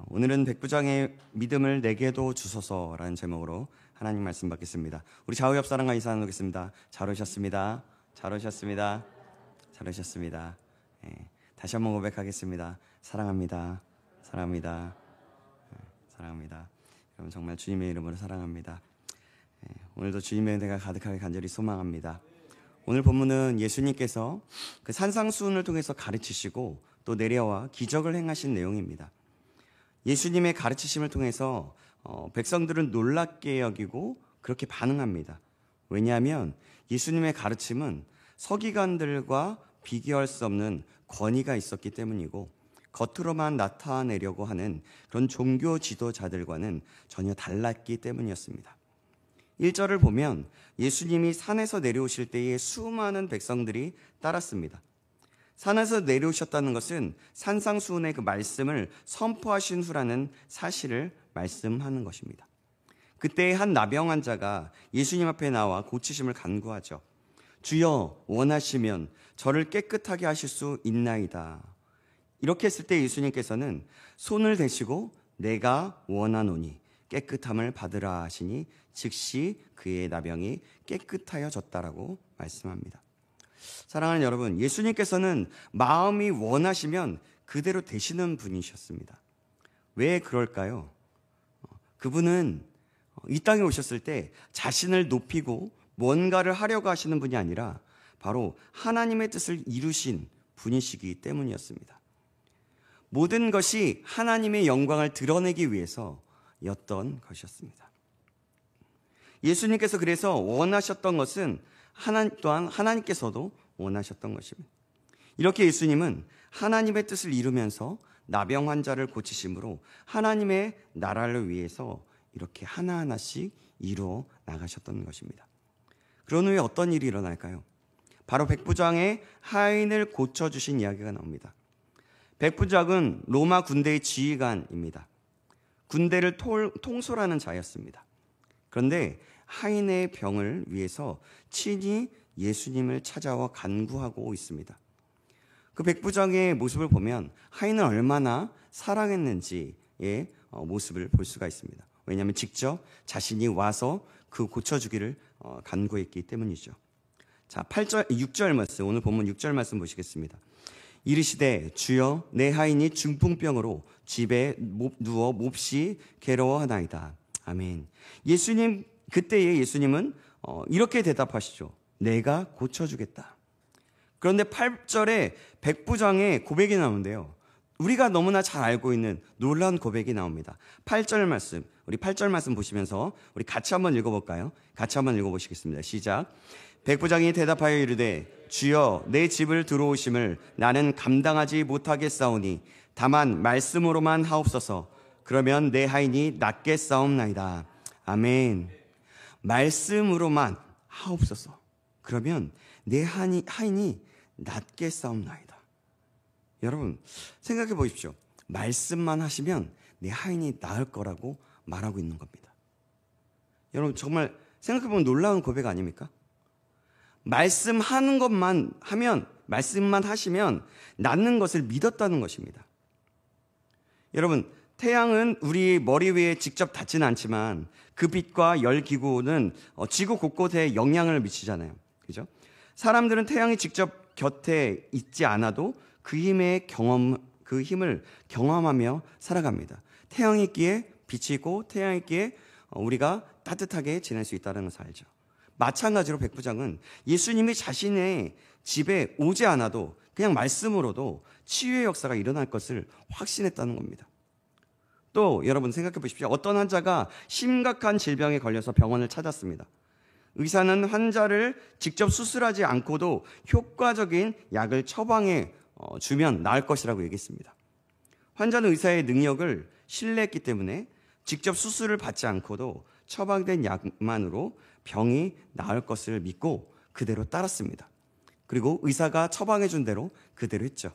오늘은 백부장의 믿음을 내게도 주소서라는 제목으로 하나님 말씀 받겠습니다. 우리 좌우 옆 사람과 인사 나누겠습니다. 잘 오셨습니다. 잘 오셨습니다. 잘 오셨습니다. 다시 한번 고백하겠습니다. 사랑합니다. 사랑합니다. 사랑합니다. 여러분 정말 주님의 이름으로 사랑합니다. 오늘도 주님의 은혜가 가득하게 간절히 소망합니다. 오늘 본문은 예수님께서 그 산상수훈을 통해서 가르치시고 또 내려와 기적을 행하신 내용입니다. 예수님의 가르치심을 통해서 백성들은 놀랍게 여기고 그렇게 반응합니다. 왜냐하면 예수님의 가르침은 서기관들과 비교할 수 없는 권위가 있었기 때문이고 겉으로만 나타내려고 하는 그런 종교 지도자들과는 전혀 달랐기 때문이었습니다. 1절을 보면 예수님이 산에서 내려오실 때에 수많은 백성들이 따랐습니다. 산에서 내려오셨다는 것은 산상수훈의 그 말씀을 선포하신 후라는 사실을 말씀하는 것입니다. 그때 한 나병 환자가 예수님 앞에 나와 고치심을 간구하죠. 주여 원하시면 저를 깨끗하게 하실 수 있나이다. 이렇게 했을 때 예수님께서는 손을 대시고 내가 원하노니 깨끗함을 받으라 하시니 즉시 그의 나병이 깨끗하여졌다라고 말씀합니다. 사랑하는 여러분, 예수님께서는 마음이 원하시면 그대로 되시는 분이셨습니다. 왜 그럴까요? 그분은 이 땅에 오셨을 때 자신을 높이고 뭔가를 하려고 하시는 분이 아니라 바로 하나님의 뜻을 이루신 분이시기 때문이었습니다. 모든 것이 하나님의 영광을 드러내기 위해서였던 것이었습니다. 예수님께서 그래서 원하셨던 것은 또한 하나님께서도 원하셨던 것입니다. 이렇게 예수님은 하나님의 뜻을 이루면서 나병 환자를 고치심으로 하나님의 나라를 위해서 이렇게 하나하나씩 이루어 나가셨던 것입니다. 그런 후에 어떤 일이 일어날까요? 바로 백부장의 하인을 고쳐주신 이야기가 나옵니다. 백부장은 로마 군대의 지휘관입니다. 군대를 통솔하는 자였습니다. 그런데 하인의 병을 위해서 친히 예수님을 찾아와 간구하고 있습니다. 그 백부장의 모습을 보면 하인을 얼마나 사랑했는지의 모습을 볼 수가 있습니다. 왜냐하면 직접 자신이 와서 그 고쳐주기를 간구했기 때문이죠. 자, 6절 말씀, 오늘 본문 6절 말씀 보시겠습니다. 이르시되 주여 내 하인이 중풍병으로 집에 누워 몹시 괴로워하나이다. 아멘. 그때의 예수님은 이렇게 대답하시죠. 내가 고쳐주겠다. 그런데 8절에 백부장의 고백이 나오는데요. 우리가 너무나 잘 알고 있는 놀라운 고백이 나옵니다. 8절 말씀, 우리 8절 말씀 보시면서 우리 같이 한번 읽어볼까요? 같이 한번 읽어보시겠습니다. 시작. 백부장이 대답하여 이르되 주여 내 집을 들어오심을 나는 감당하지 못하겠사오니 다만 말씀으로만 하옵소서. 그러면 내 하인이 낫겠사옵나이다. 아멘. 말씀으로만 하옵소서. 그러면 내 하인이 낫겠사옵나이다. 여러분 생각해 보십시오. 말씀만 하시면 내 하인이 나을 거라고 말하고 있는 겁니다. 여러분 정말 생각해 보면 놀라운 고백 아닙니까? 말씀하는 것만 하면, 말씀만 하시면 낫는 것을 믿었다는 것입니다. 여러분 태양은 우리 머리 위에 직접 닿지는 않지만 그 빛과 열기구는 지구 곳곳에 영향을 미치잖아요. 그죠? 사람들은 태양이 직접 곁에 있지 않아도 그 힘을 경험하며 살아갑니다. 태양이 있기에 빛이 있고 태양이 있기에 우리가 따뜻하게 지낼 수 있다는 것을 알죠. 마찬가지로 백부장은 예수님이 자신의 집에 오지 않아도 그냥 말씀으로도 치유의 역사가 일어날 것을 확신했다는 겁니다. 또 여러분 생각해 보십시오. 어떤 환자가 심각한 질병에 걸려서 병원을 찾았습니다. 의사는 환자를 직접 수술하지 않고도 효과적인 약을 처방해 주면 나을 것이라고 얘기했습니다. 환자는 의사의 능력을 신뢰했기 때문에 직접 수술을 받지 않고도 처방된 약만으로 병이 나을 것을 믿고 그대로 따랐습니다. 그리고 의사가 처방해 준 대로 그대로 했죠.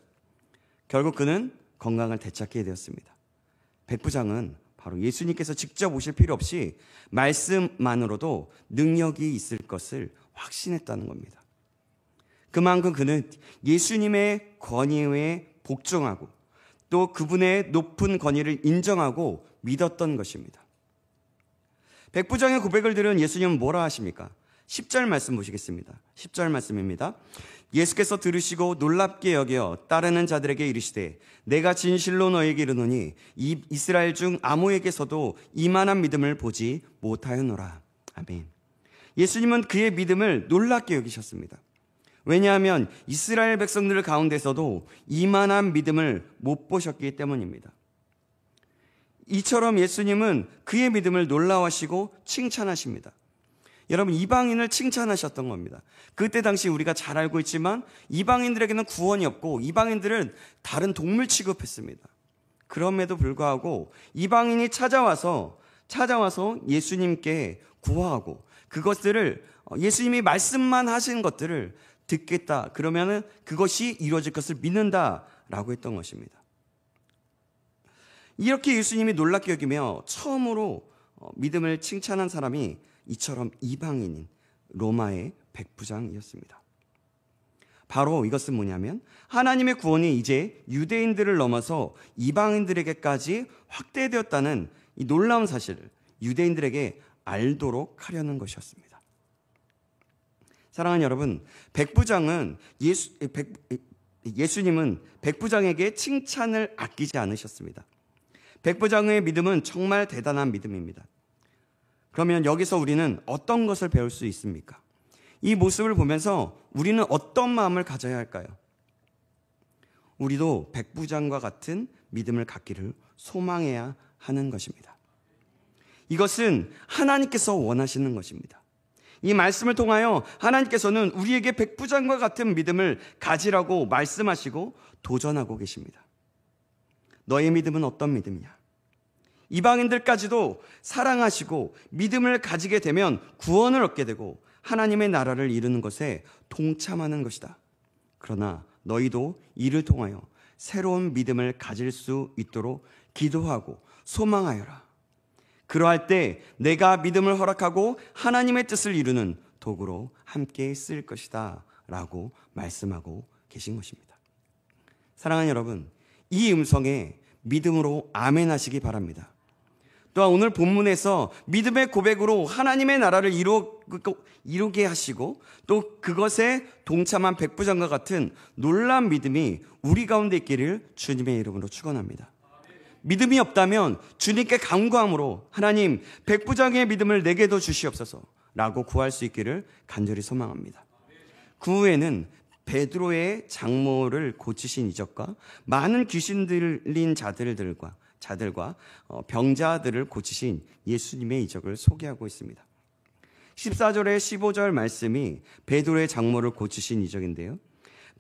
결국 그는 건강을 되찾게 되었습니다. 백부장은 바로 예수님께서 직접 오실 필요 없이 말씀만으로도 능력이 있을 것을 확신했다는 겁니다. 그만큼 그는 예수님의 권위에 복종하고 또 그분의 높은 권위를 인정하고 믿었던 것입니다. 백부장의 고백을 들은 예수님은 뭐라 하십니까? 10절 말씀 보시겠습니다. 10절 말씀입니다. 예수께서 들으시고 놀랍게 여겨 따르는 자들에게 이르시되 내가 진실로 너에게 이르노니 이 이스라엘 중 아무에게서도 이만한 믿음을 보지 못하였노라. 아멘. 예수님은 그의 믿음을 놀랍게 여기셨습니다. 왜냐하면 이스라엘 백성들 가운데서도 이만한 믿음을 못 보셨기 때문입니다. 이처럼 예수님은 그의 믿음을 놀라워하시고 칭찬하십니다. 여러분, 이방인을 칭찬하셨던 겁니다. 그때 당시 우리가 잘 알고 있지만 이방인들에게는 구원이 없고 이방인들은 다른 동물 취급했습니다. 그럼에도 불구하고 이방인이 찾아와서 예수님께 구하고 그것들을 예수님이 말씀만 하신 것들을 듣겠다. 그러면은 그것이 이루어질 것을 믿는다라고 했던 것입니다. 이렇게 예수님이 놀랍게 여기며 처음으로 믿음을 칭찬한 사람이 이처럼 이방인인 로마의 백부장이었습니다. 바로 이것은 뭐냐면 하나님의 구원이 이제 유대인들을 넘어서 이방인들에게까지 확대되었다는 이 놀라운 사실을 유대인들에게 알도록 하려는 것이었습니다. 사랑하는 여러분, 예수님은 백부장에게 칭찬을 아끼지 않으셨습니다. 백부장의 믿음은 정말 대단한 믿음입니다. 그러면 여기서 우리는 어떤 것을 배울 수 있습니까? 이 모습을 보면서 우리는 어떤 마음을 가져야 할까요? 우리도 백부장과 같은 믿음을 갖기를 소망해야 하는 것입니다. 이것은 하나님께서 원하시는 것입니다. 이 말씀을 통하여 하나님께서는 우리에게 백부장과 같은 믿음을 가지라고 말씀하시고 도전하고 계십니다. 너의 믿음은 어떤 믿음이냐? 이방인들까지도 사랑하시고 믿음을 가지게 되면 구원을 얻게 되고 하나님의 나라를 이루는 것에 동참하는 것이다. 그러나 너희도 이를 통하여 새로운 믿음을 가질 수 있도록 기도하고 소망하여라. 그러할 때 내가 믿음을 허락하고 하나님의 뜻을 이루는 도구로 함께 쓸 것이다 라고 말씀하고 계신 것입니다. 사랑하는 여러분, 이 음성에 믿음으로 아멘 하시기 바랍니다. 또한 오늘 본문에서 믿음의 고백으로 하나님의 나라를 이루게 하시고 또 그것에 동참한 백부장과 같은 놀라운 믿음이 우리 가운데 있기를 주님의 이름으로 축원합니다. 믿음이 없다면 주님께 간구함으로 하나님 백부장의 믿음을 내게도 주시옵소서 라고 구할 수 있기를 간절히 소망합니다. 그 후에는 베드로의 장모를 고치신 이적과 많은 귀신 들린 자들과 병자들을 고치신 예수님의 이적을 소개하고 있습니다. 14절에 15절 말씀이 베드로의 장모를 고치신 이적인데요.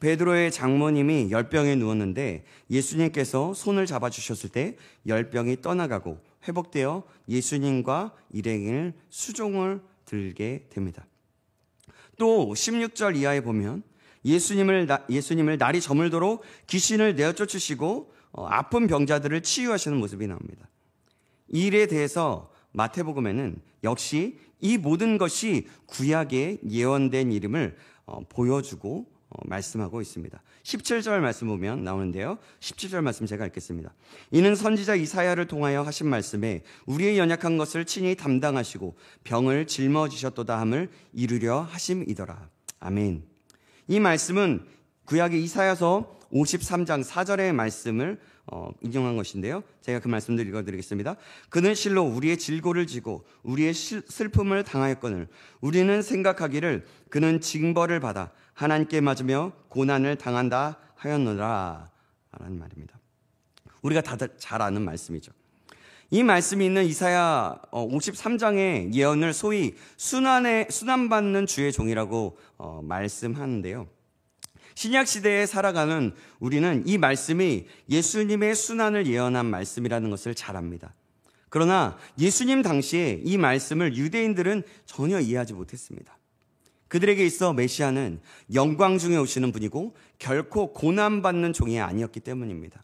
베드로의 장모님이 열병에 누웠는데 예수님께서 손을 잡아주셨을 때 열병이 떠나가고 회복되어 예수님과 일행을 수종을 들게 됩니다. 또 16절 이하에 보면 예수님을 날이 저물도록 귀신을 내어쫓으시고 아픈 병자들을 치유하시는 모습이 나옵니다. 이 일에 대해서 마태복음에는 역시 이 모든 것이 구약에 예언된 이름을 보여주고 말씀하고 있습니다. 17절 말씀 보면 나오는데요. 17절 말씀 제가 읽겠습니다. 이는 선지자 이사야를 통하여 하신 말씀에 우리의 연약한 것을 친히 담당하시고 병을 짊어지셨도다 함을 이루려 하심이더라. 아멘. 이 말씀은 구약의 이사야서 53장 4절의 말씀을 인용한 것인데요. 제가 그 말씀을 읽어드리겠습니다. 그는 실로 우리의 질고를 지고 우리의 슬픔을 당하였거늘 우리는 생각하기를 그는 징벌을 받아 하나님께 맞으며 고난을 당한다 하였노라 라는 말입니다. 우리가 다들 잘 아는 말씀이죠. 이 말씀이 있는 이사야 53장의 예언을 소위 순환받는 주의 종이라고 말씀하는데요. 신약 시대에 살아가는 우리는 이 말씀이 예수님의 순환을 예언한 말씀이라는 것을 잘 압니다. 그러나 예수님 당시에 이 말씀을 유대인들은 전혀 이해하지 못했습니다. 그들에게 있어 메시아는 영광 중에 오시는 분이고 결코 고난받는 종이 아니었기 때문입니다.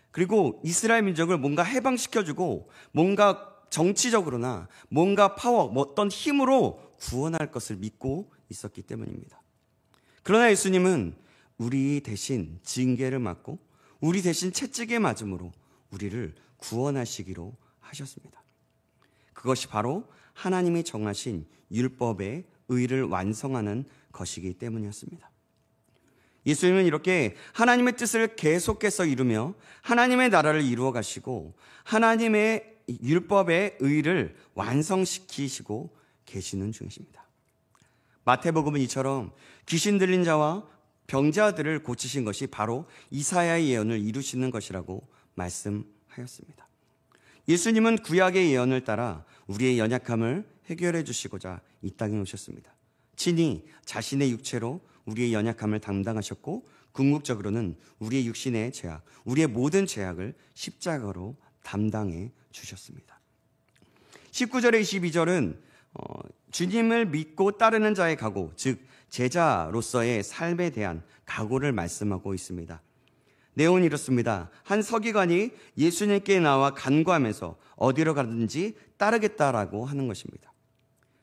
그리고 이스라엘 민족을 뭔가 해방시켜주고 뭔가 정치적으로나 뭔가 어떤 힘으로 구원할 것을 믿고 있었기 때문입니다. 그러나 예수님은 우리 대신 징계를 맡고 우리 대신 채찍에 맞음으로 우리를 구원하시기로 하셨습니다. 그것이 바로 하나님이 정하신 율법의 의를 완성하는 것이기 때문이었습니다. 예수님은 이렇게 하나님의 뜻을 계속해서 이루며 하나님의 나라를 이루어 가시고 하나님의 율법의 의를 완성시키시고 계시는 중이십니다. 마태복음은 이처럼 귀신 들린 자와 병자들을 고치신 것이 바로 이사야의 예언을 이루시는 것이라고 말씀하였습니다. 예수님은 구약의 예언을 따라 우리의 연약함을 해결해 주시고자 이 땅에 오셨습니다. 친히 자신의 육체로 우리의 연약함을 담당하셨고 궁극적으로는 우리의 육신의 죄악, 우리의 모든 죄악을 십자가로 담당해 주셨습니다. 19절에 22절은 주님을 믿고 따르는 자의 각오, 즉 제자로서의 삶에 대한 각오를 말씀하고 있습니다. 내용은 이렇습니다. 한 서기관이 예수님께 나와 간구하면서 어디로 가든지 따르겠다라고 하는 것입니다.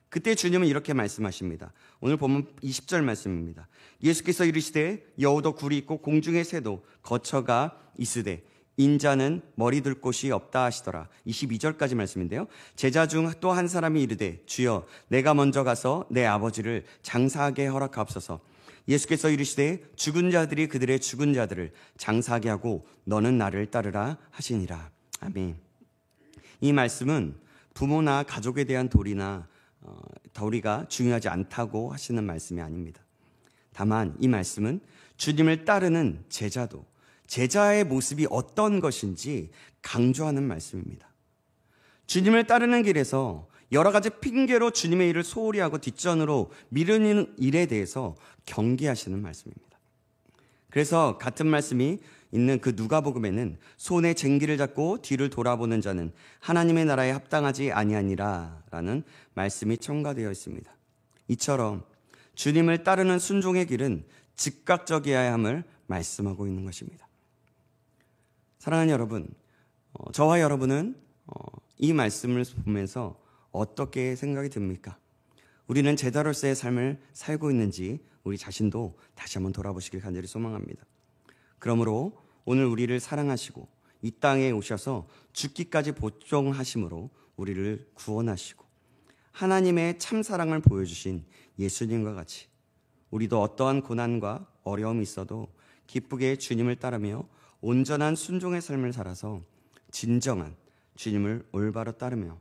그때 주님은 이렇게 말씀하십니다. 오늘 보면 20절 말씀입니다. 예수께서 이르시되 여우도 굴이 있고 공중의 새도 거처가 있으되 인자는 머리 둘 곳이 없다 하시더라. 22절까지 말씀인데요. 제자 중 또 한 사람이 이르되 주여 내가 먼저 가서 내 아버지를 장사하게 허락하옵소서. 예수께서 이르시되 죽은 자들이 그들의 죽은 자들을 장사하게 하고 너는 나를 따르라 하시니라. 아멘. 이 말씀은 부모나 가족에 대한 도리가 중요하지 않다고 하시는 말씀이 아닙니다. 다만 이 말씀은 주님을 따르는 제자도 제자의 모습이 어떤 것인지 강조하는 말씀입니다. 주님을 따르는 길에서 여러 가지 핑계로 주님의 일을 소홀히 하고 뒷전으로 미루는 일에 대해서 경계하시는 말씀입니다. 그래서 같은 말씀이 있는 그 누가복음에는 손에 쟁기를 잡고 뒤를 돌아보는 자는 하나님의 나라에 합당하지 아니하니라 라는 말씀이 첨가되어 있습니다. 이처럼 주님을 따르는 순종의 길은 즉각적이어야 함을 말씀하고 있는 것입니다. 사랑하는 여러분, 저와 여러분은 이 말씀을 보면서 어떻게 생각이 듭니까? 우리는 제자로서의 삶을 살고 있는지 우리 자신도 다시 한번 돌아보시길 간절히 소망합니다. 그러므로 오늘 우리를 사랑하시고 이 땅에 오셔서 죽기까지 복종하심으로 우리를 구원하시고 하나님의 참사랑을 보여주신 예수님과 같이 우리도 어떠한 고난과 어려움이 있어도 기쁘게 주님을 따르며 온전한 순종의 삶을 살아서 진정한 주님을 올바로 따르며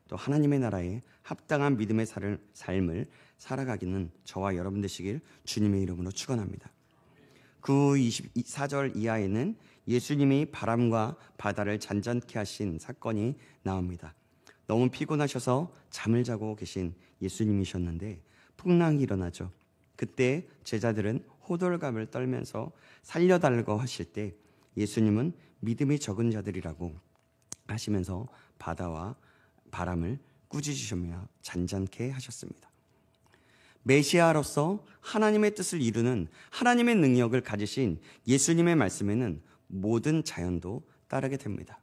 또 하나님의 나라에 합당한 믿음의 삶을 살아가기는 저와 여러분 되시길 주님의 이름으로 축원합니다. 그 24절 이하에는 예수님이 바람과 바다를 잔잔케 하신 사건이 나옵니다. 너무 피곤하셔서 잠을 자고 계신 예수님이셨는데 풍랑이 일어나죠. 그때 제자들은 호들갑을 떨면서 살려달라고 하실 때 예수님은 믿음이 적은 자들이라고 하시면서 바다와 바람을 꾸짖으시며 잔잔케 하셨습니다. 메시아로서 하나님의 뜻을 이루는 하나님의 능력을 가지신 예수님의 말씀에는 모든 자연도 따르게 됩니다.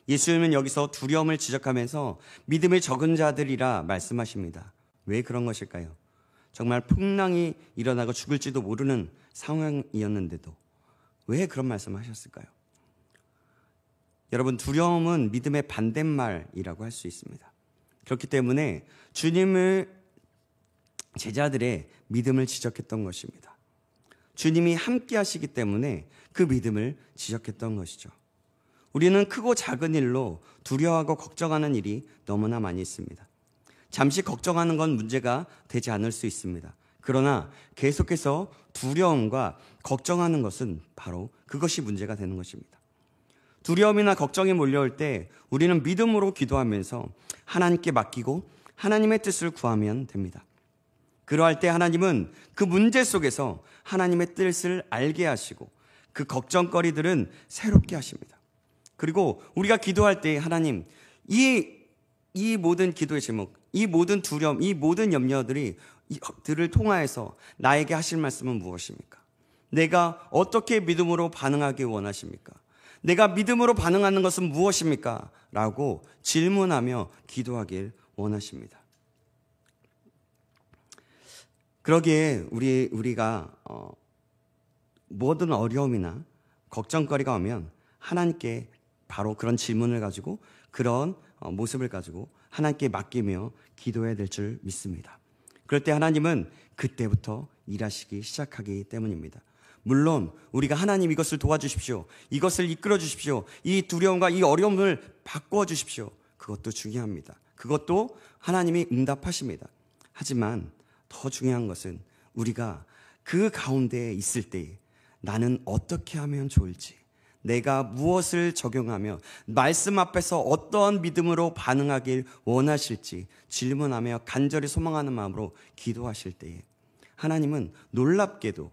예수님은 여기서 두려움을 지적하면서 믿음이 적은 자들이라 말씀하십니다. 왜 그런 것일까요? 정말 풍랑이 일어나고 죽을지도 모르는 상황이었는데도 왜 그런 말씀을 하셨을까요? 여러분, 두려움은 믿음의 반대말이라고 할 수 있습니다. 그렇기 때문에 주님을 제자들의 믿음을 지적했던 것입니다. 주님이 함께 하시기 때문에 그 믿음을 지적했던 것이죠. 우리는 크고 작은 일로 두려워하고 걱정하는 일이 너무나 많이 있습니다. 잠시 걱정하는 건 문제가 되지 않을 수 있습니다. 그러나 계속해서 두려움과 걱정하는 것은 바로 그것이 문제가 되는 것입니다. 두려움이나 걱정이 몰려올 때 우리는 믿음으로 기도하면서 하나님께 맡기고 하나님의 뜻을 구하면 됩니다. 그러할 때 하나님은 그 문제 속에서 하나님의 뜻을 알게 하시고 그 걱정거리들은 새롭게 하십니다. 그리고 우리가 기도할 때 하나님, 이 모든 기도의 제목, 이 모든 두려움, 이 모든 염려들을 통하여서 나에게 하실 말씀은 무엇입니까? 내가 어떻게 믿음으로 반응하기 원하십니까? 내가 믿음으로 반응하는 것은 무엇입니까? 라고 질문하며 기도하길 원하십니다. 그러기에 우리가 모든 어려움이나 걱정거리가 오면 하나님께 바로 그런 질문을 가지고 그런 모습을 가지고 하나님께 맡기며 기도해야 될 줄 믿습니다. 그럴 때 하나님은 그때부터 일하시기 시작하기 때문입니다. 물론 우리가 하나님 이것을 도와주십시오, 이것을 이끌어 주십시오, 이 두려움과 이 어려움을 바꿔 주십시오, 그것도 중요합니다. 그것도 하나님이 응답하십니다. 하지만 더 중요한 것은 우리가 그 가운데에 있을 때 나는 어떻게 하면 좋을지, 내가 무엇을 적용하며 말씀 앞에서 어떠한 믿음으로 반응하길 원하실지 질문하며 간절히 소망하는 마음으로 기도하실 때에 하나님은 놀랍게도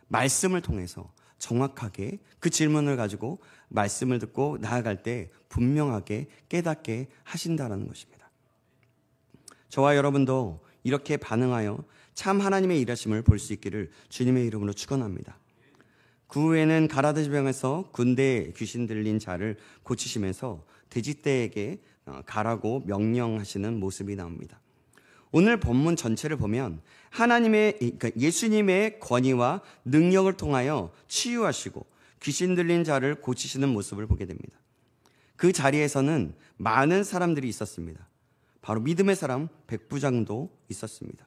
말씀을 통해서 정확하게 그 질문을 가지고 말씀을 듣고 나아갈 때 분명하게 깨닫게 하신다는 것입니다. 저와 여러분도 이렇게 반응하여 참 하나님의 일하심을 볼 수 있기를 주님의 이름으로 축원합니다. 그 후에는 가라데병에서 군대에 귀신 들린 자를 고치시면서 돼지떼에게 가라고 명령하시는 모습이 나옵니다. 오늘 본문 전체를 보면 그러니까 예수님의 권위와 능력을 통하여 치유하시고 귀신 들린 자를 고치시는 모습을 보게 됩니다. 그 자리에서는 많은 사람들이 있었습니다. 바로 믿음의 사람 백부장도 있었습니다.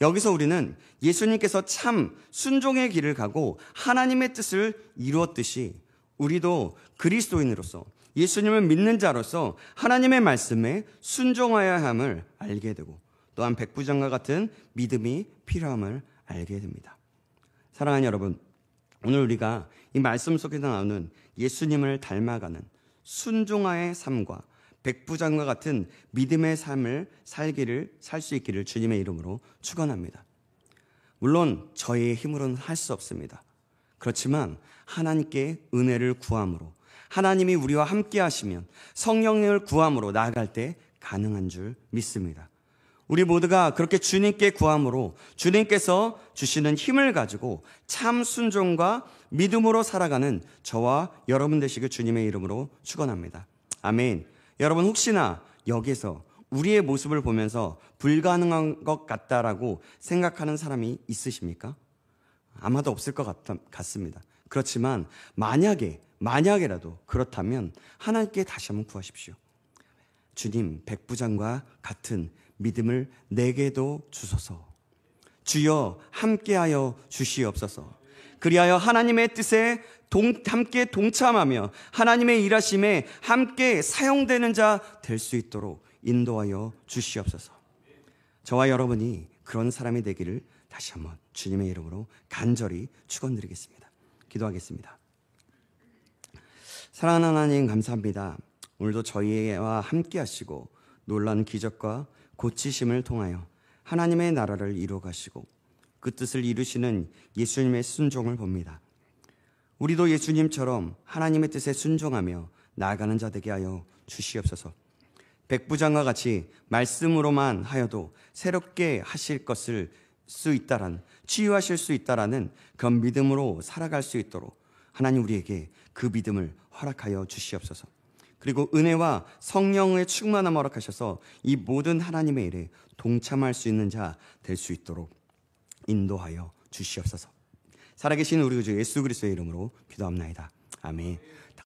여기서 우리는 예수님께서 참 순종의 길을 가고 하나님의 뜻을 이루었듯이 우리도 그리스도인으로서 예수님을 믿는 자로서 하나님의 말씀에 순종하여야 함을 알게 되고 또한 백부장과 같은 믿음이 필요함을 알게 됩니다. 사랑하는 여러분, 오늘 우리가 이 말씀 속에서 나오는 예수님을 닮아가는 순종하의 삶과 백부장과 같은 믿음의 삶을 살 수 있기를 주님의 이름으로 축원합니다. 물론 저희의 힘으로는 할 수 없습니다. 그렇지만 하나님께 은혜를 구함으로, 하나님이 우리와 함께 하시면 성령을 구함으로 나아갈 때 가능한 줄 믿습니다. 우리 모두가 그렇게 주님께 구함으로 주님께서 주시는 힘을 가지고 참 순종과 믿음으로 살아가는 저와 여러분 되시길 주님의 이름으로 축원합니다. 아멘. 여러분, 혹시나 여기서 우리의 모습을 보면서 불가능한 것 같다라고 생각하는 사람이 있으십니까? 아마도 없을 것 같습니다. 그렇지만 만약에라도 그렇다면 하나님께 다시 한번 구하십시오. 주님, 백부장과 같은 믿음을 내게도 주소서. 주여 함께하여 주시옵소서. 그리하여 하나님의 뜻에 함께 동참하며 하나님의 일하심에 함께 사용되는 자 될 수 있도록 인도하여 주시옵소서. 저와 여러분이 그런 사람이 되기를 다시 한번 주님의 이름으로 간절히 축원드리겠습니다. 기도하겠습니다. 사랑하는 하나님, 감사합니다. 오늘도 저희와 함께 하시고 놀라운 기적과 고치심을 통하여 하나님의 나라를 이루어 가시고 그 뜻을 이루시는 예수님의 순종을 봅니다. 우리도 예수님처럼 하나님의 뜻에 순종하며 나아가는 자 되게 하여 주시옵소서. 백부장과 같이 말씀으로만 하여도 새롭게 하실 것을 치유하실 수 있다라는 그런 믿음으로 살아갈 수 있도록 하나님 우리에게 그 믿음을 허락하여 주시옵소서. 그리고 은혜와 성령의 충만함을 허락하셔서 이 모든 하나님의 일에 동참할 수 있는 자 될 수 있도록 인도하여 주시옵소서. 살아계신 우리 주 예수 그리스도의 이름으로 기도합나이다. 아멘.